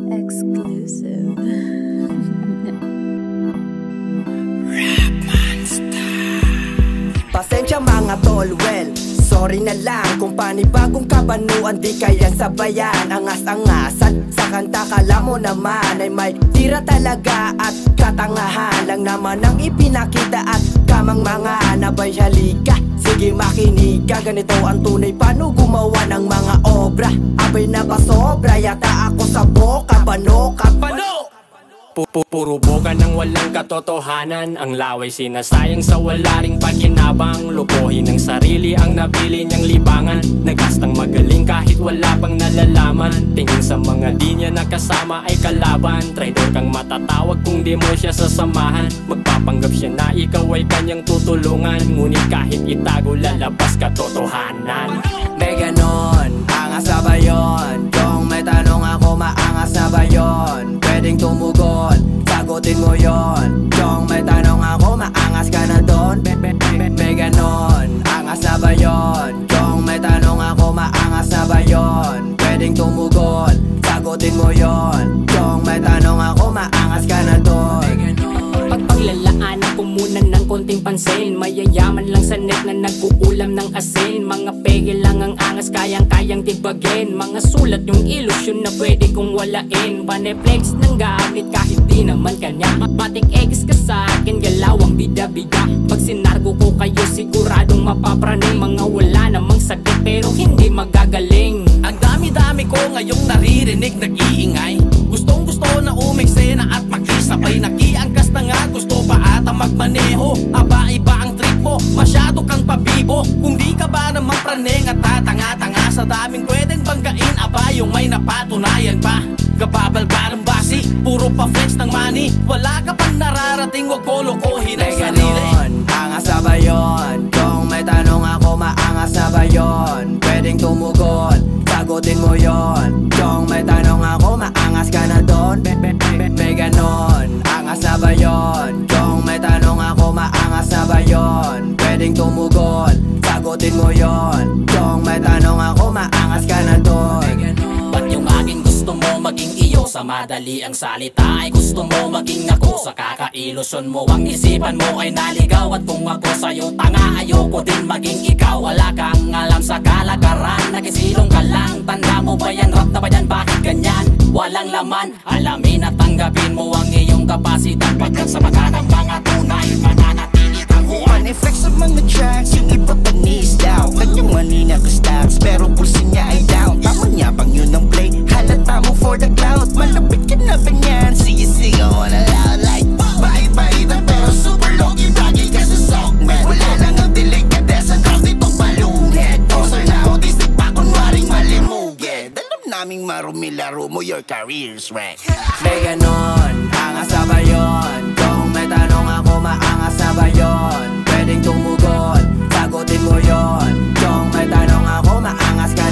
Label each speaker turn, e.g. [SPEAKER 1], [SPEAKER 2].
[SPEAKER 1] Exclusive.
[SPEAKER 2] Pasensya mga tol, well, sorry na lang kung panibagong kabanuan di kayang sabayan. Angas-angasan sa kanta, kala mo naman ay may tira talaga at katangahan lang naman ang ipinakita at kamang mga nabay halika. Sige makinig ka, ganito ang tunay paano gumawa ng mga obra. Abay na ba sobra, yata ako sa boka, banoka,
[SPEAKER 3] Puro boka ng walang katotohanan. Ang laway sinasayang sa wala ring paginabang. Lupohin ng sarili ang napili niyang libangan. Nagastang magaling kahit wala pang nalalaman. Tingin sa mga di niya nakasama ay kalaban. Traidor kang matatawag kung di mo siya sasamahan. Magpapanggap siya na ikaw ay kanyang tutulungan. Ngunit kahit itago lalabas katotohanan.
[SPEAKER 2] May ganon, angas na ba yun? Kung may tanong ako, maangas na ba yun? Pwedeng tumugon, sagutin mo yon. Kung may tanong ako, maangas ka na doon. May ganon, angas na ba yun? Kung may tanong ako, maangas na ba yun? Pwedeng tumugon, sagutin mo yon. Kung may tanong ako, maangas ka na doon.
[SPEAKER 4] Pagpaglalaanan ko muna ng konting pansin. Mayayaman lang sa net na nag-uulam ng asin. Mga pege lang ang angas, kayang-kayang tibagin. Mga sulat yung ilusyon na pwede kong walain. Paneflex ng gamit kahit di naman kanya. Matik X ka sa akin, galawang bida-bida. Pag sinargo ko kayo siguradong mapapraning. Mga wala namang sagot pero hindi magagaling.
[SPEAKER 5] Ang dami-dami ko ngayong naririnig nag-iingay. Gustong-gusto na umeksena at makisabay. Nakiangkas na nga, gusto pa ata magmaneho. Aba iba ang trip mo, masyado kang pabibo. Kung di ka ba naman praneng at tatanga-tanga sa daming pwedeng banggain. Aba yung may napatunayan pa. Gababal ka ng basi, puro pa flex ng money. Wala ka pang nararating, wag mo lokohin ang sarili.
[SPEAKER 2] Angas na ba yun? Kung may tanong ako, maangas na ba yun? Pwedeng tumugon, sagutin mo yon. Kung may tanong ako, maangas ka na doon. May ganon, angas na ba yun? Kung may tanong ako, maangas na ba yun? Pwedeng tumugon, sagutin mo yon. Kung may tanong ako, maangas ka na doon.
[SPEAKER 5] Ba't yung aking gusto mo maging iyo sa madali ang salita ay gusto mo maging ako sa kakailusyon mo? Ang isipan mo ay naligaw at kung ako sa'yo tanga ayoko din maging ikaw. Wala kang alam sa kalagaran, nakisilong ka lang. Tanda mo ba yan, rap na ba yan, bakit ganyan? Walang laman, alamin at tanggapin mo ang iyong kapasidad. Pagkat sa mata ng mga tunay, mananatili kang huwan.
[SPEAKER 6] Flex sa mga tracks, yung iba panis down. Kanyang manina ka stats, pero pulse niya ay down. Tama niya bang yun ang play? Halata mo for the cloud. Malapit ka na ba niyan? Sige, on a loud like bye-bye pero super low-key bagay ka sa sogman. Wala lang ang delikadesa, craft itong balunghead. Poser na ako, disney pa kunwaring malimuged. Alam naming marumi laro mo, your career's wrecked.
[SPEAKER 2] May ganon, angas na ba yun? Kung may tanong ako, maangas na ba yun? Pwedeng tumugon, sagutin mo yon. Kung may tanong ako, maangas ka